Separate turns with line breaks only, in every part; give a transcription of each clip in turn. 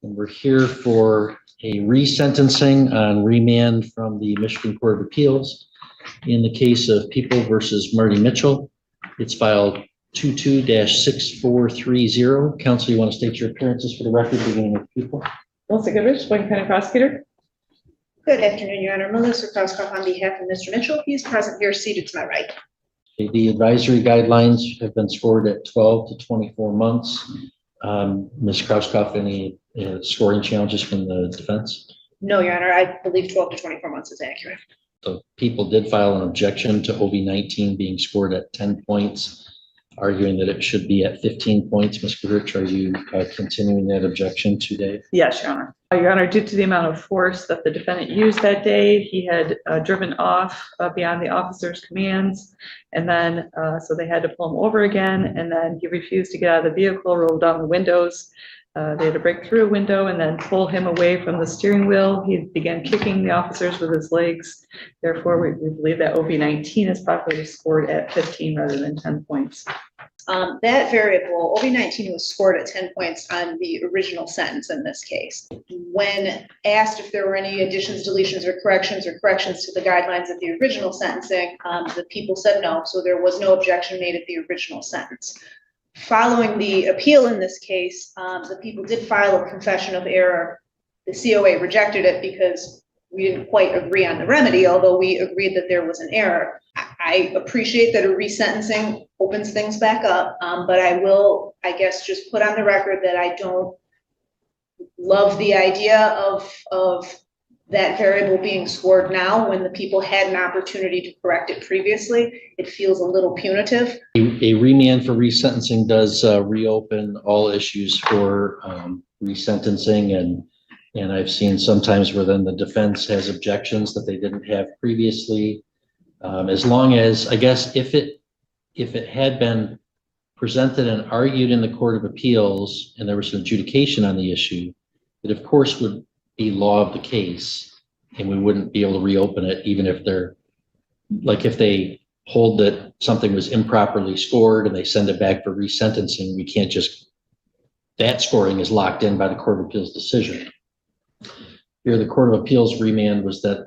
And we're here for a resentencing on remand from the Michigan Court of Appeals in the case of People versus Marty Mitchell. It's filed 22-6430. Counsel, you want to state your appearances for the record, beginning with People?
Melissa Goodrich, Wayne County Prosecutor.
Good afternoon, Your Honor. Melissa Krauskopf on behalf of Mr. Mitchell. He's present here, seated to my right.
The advisory guidelines have been scored at 12 to 24 months. Ms. Krauskopf, any scoring challenges from the defense?
No, Your Honor. I believe 12 to 24 months is accurate.
So People did file an objection to OV-19 being scored at 10 points, arguing that it should be at 15 points. Ms. Goodrich, are you continuing that objection today?
Yes, Your Honor. Your Honor, due to the amount of force that the defendant used that day, he had driven off beyond the officer's commands, and then so they had to pull him over again, and then he refused to get out of the vehicle, rolled down the windows. They had to break through a window and then pull him away from the steering wheel. He began kicking the officers with his legs. Therefore, we believe that OV-19 is properly scored at 15 rather than 10 points.
That variable, OV-19, was scored at 10 points on the original sentence in this case. When asked if there were any additions, deletions, or corrections to the guidelines of the original sentencing, the People said no, so there was no objection made at the original sentence. Following the appeal in this case, the People did file a confession of error. The COA rejected it because we didn't quite agree on the remedy, although we agreed that there was an error. I appreciate that a resentencing opens things back up, but I will, I guess, just put on the record that I don't love the idea of that variable being scored now when the People had an opportunity to correct it previously. It feels a little punitive.
A remand for resentencing does reopen all issues for resentencing, and I've seen sometimes where then the defense has objections that they didn't have previously. As long as, I guess, if it had been presented and argued in the Court of Appeals and there was an adjudication on the issue, it of course would be law of the case, and we wouldn't be able to reopen it even if they're, like, if they hold that something was improperly scored and they send it back for resentencing, we can't just, that scoring is locked in by the Court of Appeals decision. Here, the Court of Appeals remand was that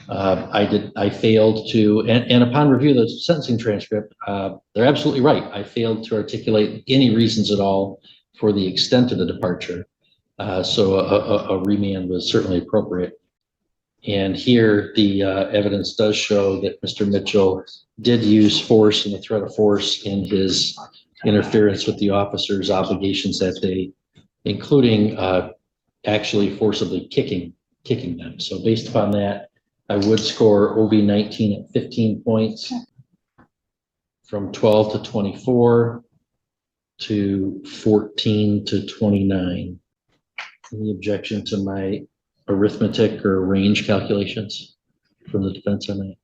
I failed to, and upon review of the sentencing transcript, they're absolutely right. I failed to articulate any reasons at all for the extent of the departure. So a remand was certainly appropriate. And here the evidence does show that Mr. Mitchell did use force and the threat of force in his interference with the officer's obligations that day, including actually forcibly kicking them. So based upon that, I would score OV-19 at 15 points, from 12 to 24 to 14 to 29. Any objection to my arithmetic or range calculations from the defense on that?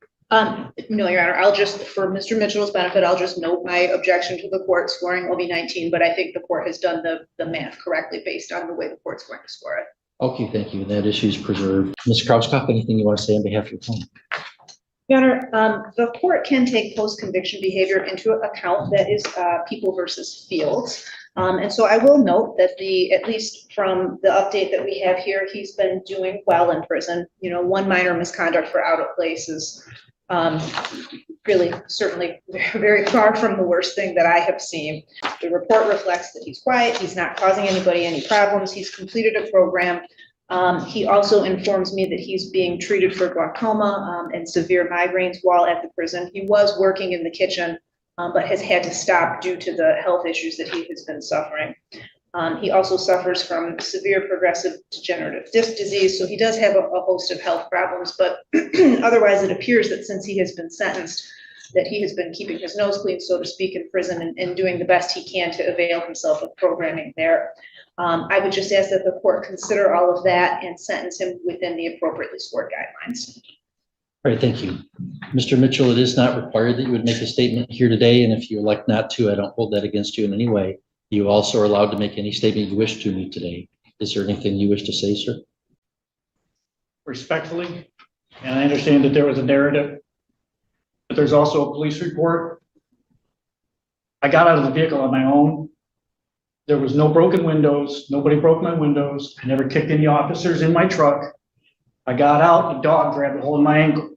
No, Your Honor. I'll just, for Mr. Mitchell's benefit, I'll just note my objection to the court scoring OV-19, but I think the court has done the math correctly based on the way the court's going to score it.
Okay, thank you. That issue is preserved. Ms. Krauskopf, anything you want to say on behalf of your client?
Your Honor, the court can take post-conviction behavior into account that is People versus Fields. And so I will note that at least from the update that we have here, he's been doing well in prison. You know, one minor misconduct for out of place is really certainly very far from the worst thing that I have seen. The report reflects that he's quiet, he's not causing anybody any problems, he's completed a program. He also informs me that he's being treated for glaucoma and severe migraines while at the prison. He was working in the kitchen, but has had to stop due to the health issues that he has been suffering. He also suffers from severe progressive degenerative disc disease, so he does have a host of health problems, but otherwise it appears that since he has been sentenced, that he has been keeping his nose clean, so to speak, in prison and doing the best he can to avail himself of programming there. I would just ask that the court consider all of that and sentence him within the appropriately scored guidelines.
All right, thank you. Mr. Mitchell, it is not required that you would make a statement here today, and if you elect not to, I don't hold that against you in any way. You also are allowed to make any statement you wish to me today. Is there anything you wish to say, sir?
Respectfully, and I understand that there was a narrative, but there's also a police report. I got out of the vehicle on my own. There was no broken windows. Nobody broke my windows. I never kicked any officers in my truck. I got out, the dog grabbed a hold of my ankle,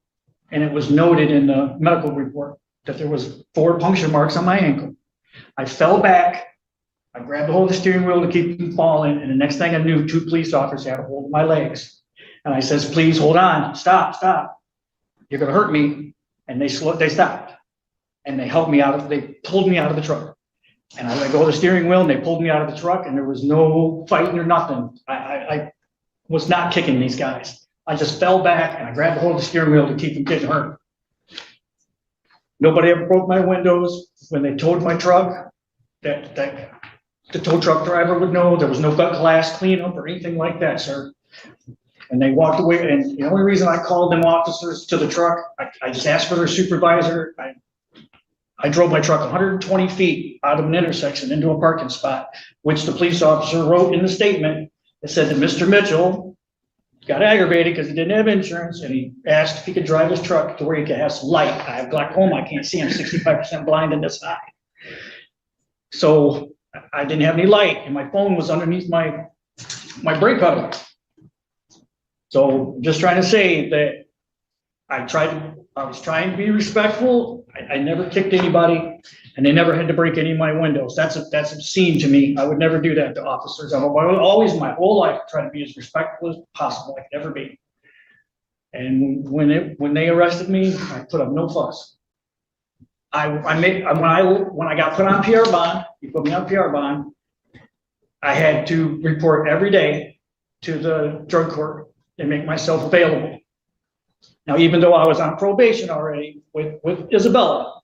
and it was noted in the medical report that there was 4 puncture marks on my ankle. I fell back. I grabbed a hold of the steering wheel to keep from falling, and the next thing I knew, 2 police officers had a hold of my legs. And I says, please hold on, stop. You're gonna hurt me. And they stopped. And they helped me they pulled me out of the truck. And I let go of the steering wheel and they pulled me out of the truck, and there was no fighting or nothing. I was not kicking these guys. I just fell back and I grabbed a hold of the steering wheel to keep from getting hurt. Nobody ever broke my windows. When they towed my truck, that the tow truck driver would know. There was no glass cleanup or anything like that, sir. And they walked away. And the only reason I called them officers to the truck, I just asked for their supervisor. I drove my truck 120 feet out of an intersection into a parking spot, which the police officer wrote in the statement. It said that Mr. Mitchell got aggravated because he didn't have insurance, and he asked if he could drive his truck to where he could have some light. I have glaucoma. I can't see. I'm 65% blind in this eye. So I didn't have any light, and my phone was underneath my brake pedal. So just trying to say that I was trying to be respectful. I never kicked anybody, and they never had to break any of my windows. That's obscene to me. I would never do that to officers. I would always, my whole life, try to be as respectful as possible. I could ever be. And when they arrested me, I put up no fuss. When I got put on PR bond, you put me on PR bond, I had to report every day to the drug court and make myself available. Now, even though I was on probation already with Isabella,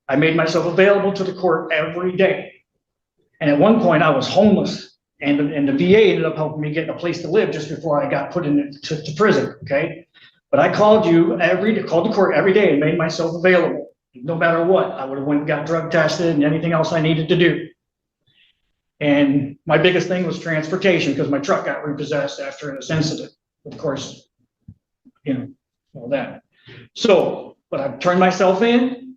I made myself available to the court every day. And at one point I was homeless, and the VA ended up helping me get a place to live just before I got put into prison. Okay. But I called the court every day and made myself available. No matter what, I would have went and got drug tested and anything else I needed to do. And my biggest thing was transportation, because my truck got repossessed after this incident. Of course, all that. So, but I turned myself in.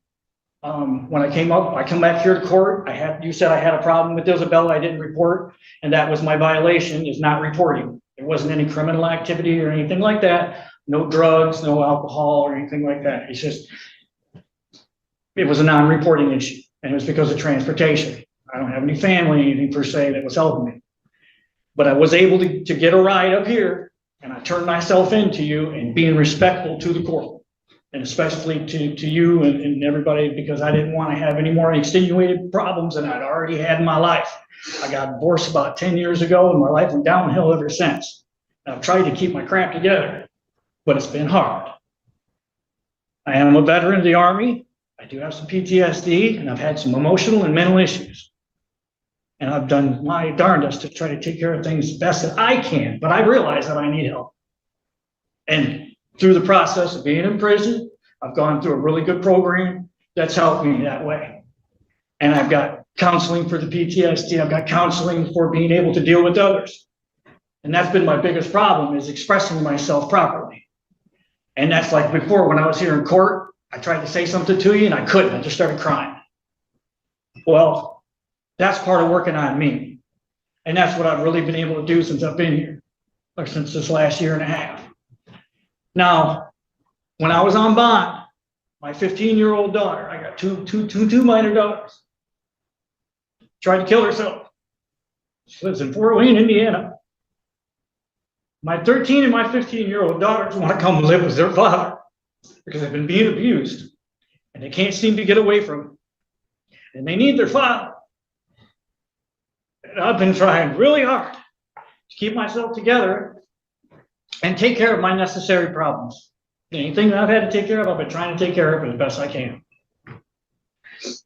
When I come back here to court, you said I had a problem with Isabella. I didn't report, and that was my violation, is not reporting. There wasn't any criminal activity or anything like that. No drugs, no alcohol or anything like that. It's just, it was a non-reporting issue, and it was because of transportation. I don't have any family, anything per se that was helping me. But I was able to get a ride up here, and I turned myself into you and being respectful to the court, and especially to you and everybody, because I didn't want to have any more extenuated problems than I'd already had in my life. I got divorced about 10 years ago, and my life went downhill ever since. And I've tried to keep my crap together, but it's been hard. I am a veteran of the Army. I do have some PTSD, and I've had some emotional and mental issues. And I've done my darndest to try to take care of things the best that I can, but I realize that I need help. And through the process of being in prison, I've gone through a really good program that's helped me that way. And I've got counseling for the PTSD. I've got counseling for being able to deal with others. And that's been my biggest problem, is expressing myself properly. And that's like before, when I was here in court, I tried to say something to you and I couldn't. I just started crying. Well, that's part of working on me. And that's what I've really been able to do since I've been here, or since this last year and a half. Now, when I was on bond, my 15-year-old daughter, I got two minor daughters, tried to kill herself. She lives in Fort Wayne, Indiana. My 13 and my 15-year-old daughters want to come live with their father because they've been being abused and they can't seem to get away from it. And they need their father. And I've been trying really hard to keep myself together and take care of my necessary problems. Anything that I've had to take care of, I've been trying to take care of as best I can.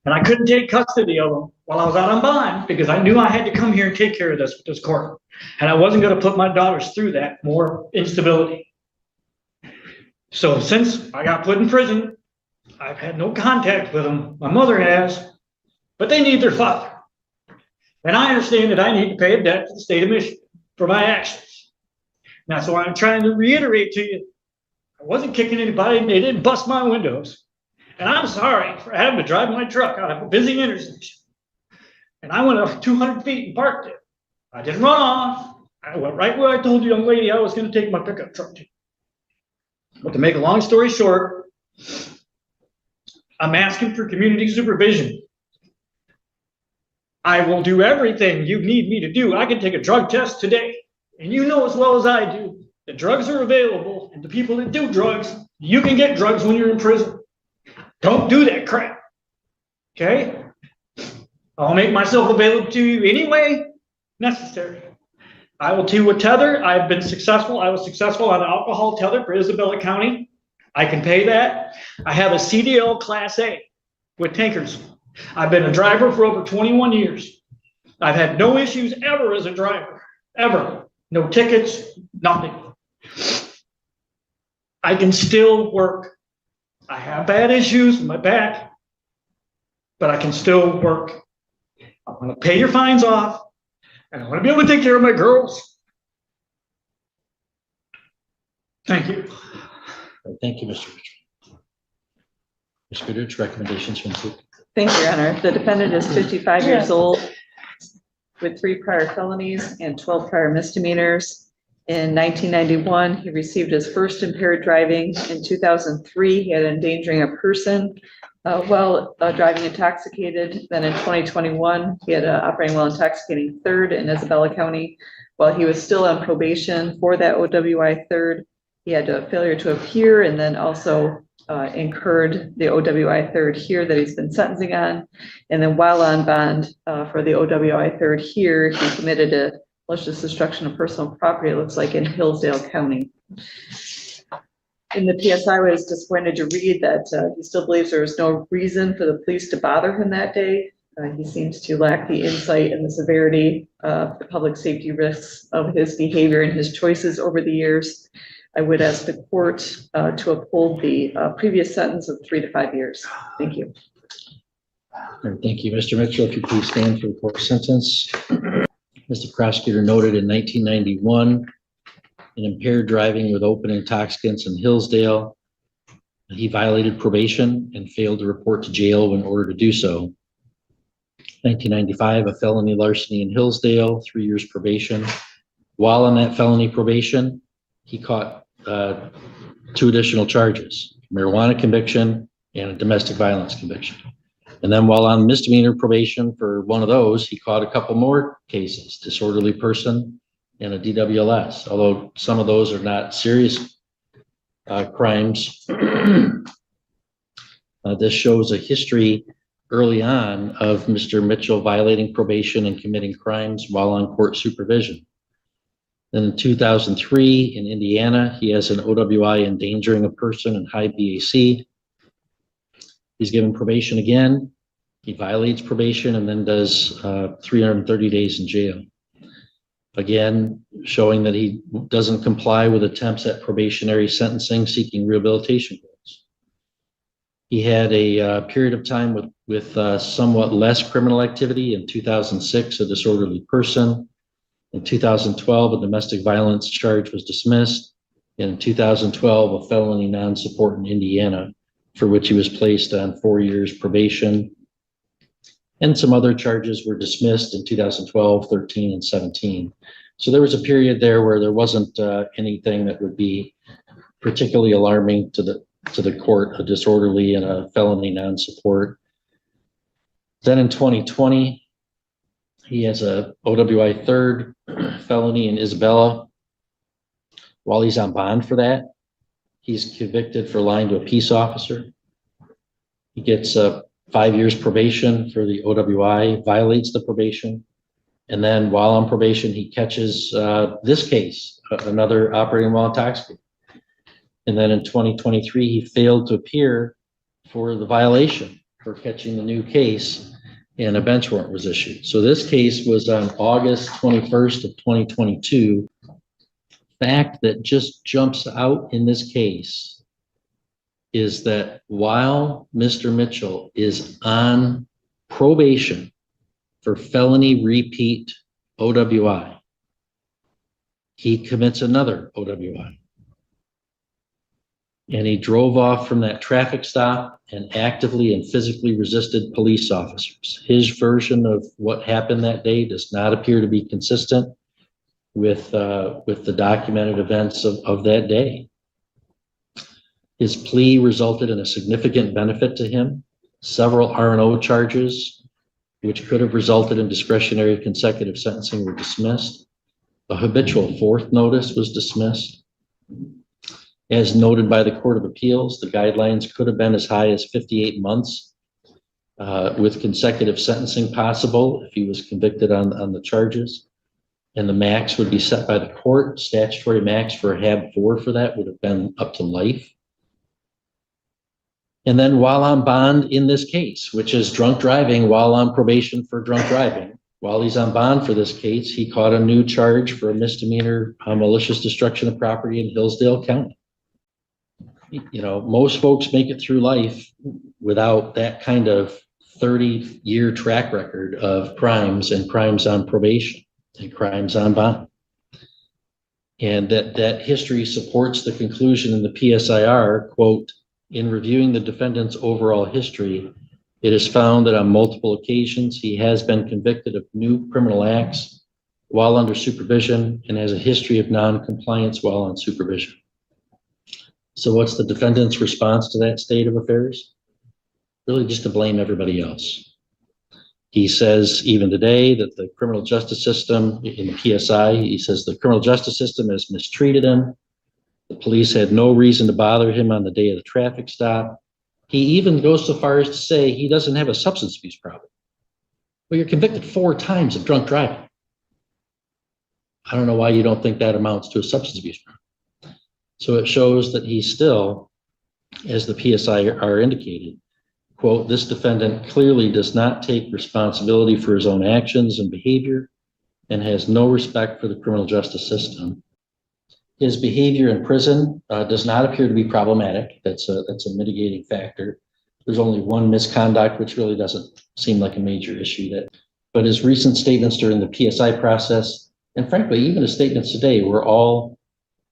And I couldn't take custody of them while I was out on bond because I knew I had to come here and take care of this with this court. And I wasn't going to put my daughters through that more instability. So since I got put in prison, I've had no contact with them. My mother has, but they need their father. And I understand that I need to pay a debt to the state of Michigan for my actions. And that's why I'm trying to reiterate to you, I wasn't kicking anybody, and they didn't bust my windows. And I'm sorry for having to drive my truck out of a busy intersection. And I went up 200 feet and parked it. I didn't run off. I went right where I told the young lady I was gonna take my pickup truck to. But to make a long story short, I'm asking for community supervision. I will do everything you need me to do. I can take a drug test today. And you know as well as I do, that drugs are available, and the people that do drugs, you can get drugs when you're in prison. Don't do that crap. Okay? I'll make myself available to you any way necessary. I will do a tether. I've been successful. I was successful on an alcohol tether for Isabella County. I can pay that. I have a CDL Class A with tankers. I've been a driver for over 21 years. I've had no issues ever as a driver, ever. No tickets, nothing. I can still work. I have bad issues with my back, but I can still work. I want to pay your fines off, and I want to be able to take care of my girls. Thank you.
Thank you, Mr. Mitchell. Ms. Goodrich, recommendations from the.
Thank you, Your Honor. The defendant is 55 years old with 3 prior felonies and 12 prior misdemeanors. In 1991, he received his first impaired driving. In 2003, he had endangering a person while driving intoxicated. Then in 2021, he had operating while intoxicating third in Isabella County. While he was still on probation for that OWI third, he had a failure to appear and then also incurred the OWI third here that he's been sentencing on. And then while on bond for the OWI third here, he committed a malicious destruction of personal property, it looks like in Hillsdale County. In the PSI, I was disappointed to read that he still believes there was no reason for the police to bother him that day. He seems to lack the insight and the severity of the public safety risks of his behavior and his choices over the years. I would ask the court to uphold the previous sentence of 3 to 5 years. Thank you.
All right, thank you, Mr. Mitchell. If you please stand for the court sentence. As the prosecutor noted, in 1991, in impaired driving with open intoxicants in Hillsdale, he violated probation and failed to report to jail when ordered to do so. 1995, a felony larceny in Hillsdale, 3 years probation. While on that felony probation, he caught 2 additional charges, marijuana conviction and a domestic violence conviction. And then while on misdemeanor probation for one of those, he caught a couple more cases, disorderly person and a DWLS, although some of those are not serious crimes. This shows a history early on of Mr. Mitchell violating probation and committing crimes while on court supervision. Then in 2003 in Indiana, he has an OWI endangering a person and high BAC. He's given probation again. He violates probation and then does 330 days in jail. Again, showing that he doesn't comply with attempts at probationary sentencing, seeking rehabilitation goals. He had a period of time with somewhat less criminal activity. In 2006, a disorderly person. In 2012, a domestic violence charge was dismissed. In 2012, a felony non-support in Indiana, for which he was placed on 4 years probation. And some other charges were dismissed in 2012, 13, and 17. So there was a period there where there wasn't anything that would be particularly alarming to the court, a disorderly and a felony non-support. Then in 2020, he has a OWI third felony in Isabella. While he's on bond for that, he's convicted for lying to a peace officer. He gets 5 years probation for the OWI, violates the probation. And then while on probation, he catches this case, another operating while intoxicated. And then in 2023, he failed to appear for the violation for catching the new case, and a bench warrant was issued. So this case was on August 21st of 2022. Fact that just jumps out in this case is that while Mr. Mitchell is on probation for felony repeat OWI, he commits another OWI. And he drove off from that traffic stop and actively and physically resisted police officers. His version of what happened that day does not appear to be consistent with the documented events of that day. His plea resulted in a significant benefit to him. Several R&O charges, which could have resulted in discretionary consecutive sentencing, were dismissed. A habitual fourth notice was dismissed. As noted by the Court of Appeals, the guidelines could have been as high as 58 months with consecutive sentencing possible if he was convicted on the charges. And the max would be set by the court. Statutory max for a HAB 4 for that would have been up to life. And then while on bond in this case, which is drunk driving while on probation for drunk driving, while he's on bond for this case, he caught a new charge for a misdemeanor malicious destruction of property in Hillsdale County. You know, most folks make it through life without that kind of 30-year track record of crimes and crimes on probation and crimes on bond. And that history supports the conclusion in the PSIR, quote, in reviewing the defendant's overall history, it is found that on multiple occasions he has been convicted of new criminal acts while under supervision and has a history of non-compliance while on supervision. So what's the defendant's response to that state of affairs? Really just to blame everybody else. He says even today that the criminal justice system, in the PSI, he says the criminal justice system has mistreated him. The police had no reason to bother him on the day of the traffic stop. He even goes so far as to say he doesn't have a substance abuse problem. Well, you're convicted 4 times of drunk driving. I don't know why you don't think that amounts to a substance abuse problem. So it shows that he still, as the PSIR indicated, quote, this defendant clearly does not take responsibility for his own actions and behavior and has no respect for the criminal justice system. His behavior in prison does not appear to be problematic. That's a mitigating factor. There's only one misconduct, which really doesn't seem like a major issue. But his recent statements during the PSI process, and frankly, even his statements today, were all,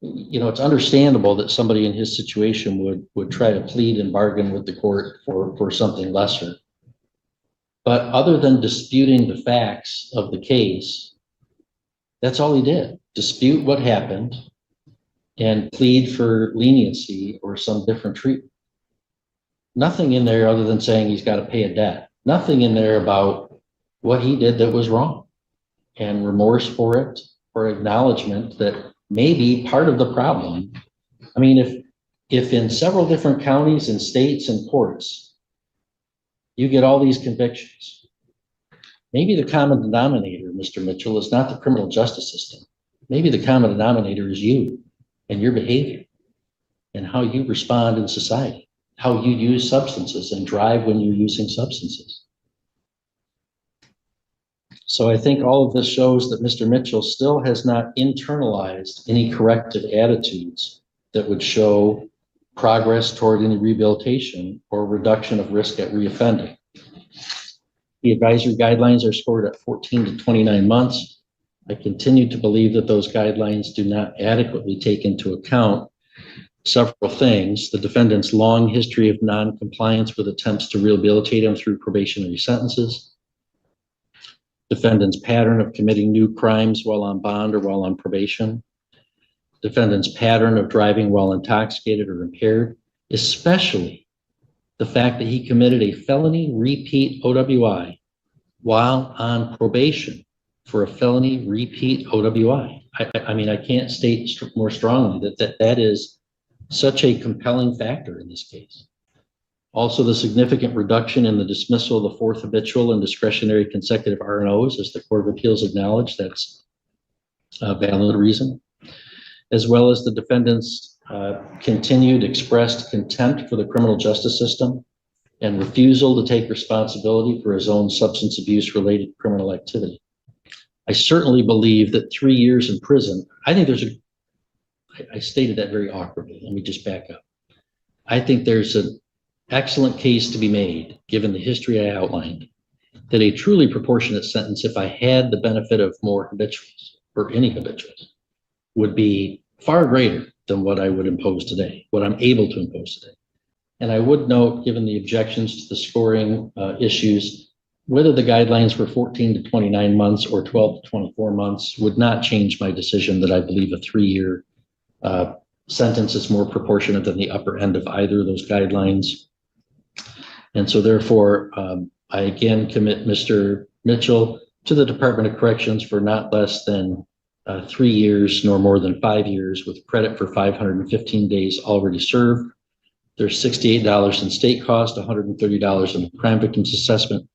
you know, it's understandable that somebody in his situation would try to plead and bargain with the court for something lesser. But other than disputing the facts of the case, that's all he did. Dispute what happened and plead for leniency or some different treatment. Nothing in there other than saying he's got to pay a debt. Nothing in there about what he did that was wrong and remorse for it or acknowledgement that maybe part of the problem. I mean, if in several different counties and states and courts, you get all these convictions, maybe the common denominator, Mr. Mitchell, is not the criminal justice system. Maybe the common denominator is you and your behavior and how you respond in society, how you use substances and drive when you're using substances. So I think all of this shows that Mr. Mitchell still has not internalized any corrective attitudes that would show progress toward any rehabilitation or reduction of risk at reoffending. The advisory guidelines are scored at 14 to 29 months. I continue to believe that those guidelines do not adequately take into account several things: the defendant's long history of non-compliance with attempts to rehabilitate him through probationary sentences, defendant's pattern of committing new crimes while on bond or while on probation, defendant's pattern of driving while intoxicated or impaired, especially the fact that he committed a felony repeat OWI while on probation for a felony repeat OWI. I mean, I can't state more strongly that is such a compelling factor in this case. Also, the significant reduction in the dismissal of the 4th habitual and discretionary consecutive R&Os, as the Court of Appeals acknowledged, that's a valid reason, as well as the defendant's continued expressed contempt for the criminal justice system and refusal to take responsibility for his own substance abuse related criminal activity. I certainly believe that 3 years in prison, I think I stated that very awkwardly. Let me just back up. I think there's an excellent case to be made, given the history I outlined, that a truly proportionate sentence, if I had the benefit of more habituals or any habituals, would be far greater than what I would impose today, what I'm able to impose today. And I would note, given the objections to the scoring issues, whether the guidelines were 14 to 29 months or 12 to 24 months would not change my decision that I believe a 3-year sentence is more proportionate than the upper end of either of those guidelines. And so therefore, I again commit Mr. Mitchell to the Department of Corrections for not less than 3 years nor more than 5 years, with credit for 515 days already served. There's $68 in state cost, $130 in crime victims assessment,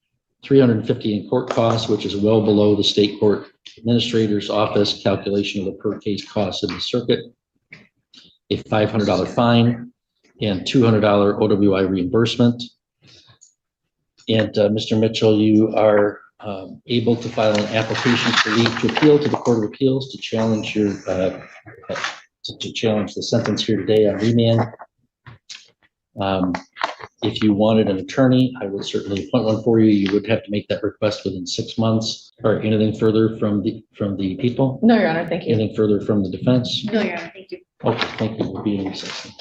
$350 in court costs, which is well below the state court administrator's office calculation of the per case cost in the circuit, a $500 fine, and $200 OWI reimbursement. And Mr. Mitchell, you are able to file an application for leave to appeal to the Court of Appeals to challenge your to challenge the sentence here today on remand. If you wanted an attorney, I would certainly appoint one for you. You would have to make that request within 6 months. Or anything further from the people?
No, Your Honor, thank you.
Anything further from the defense?
No, Your Honor, thank you.
Okay, thank you. We'll be in recess.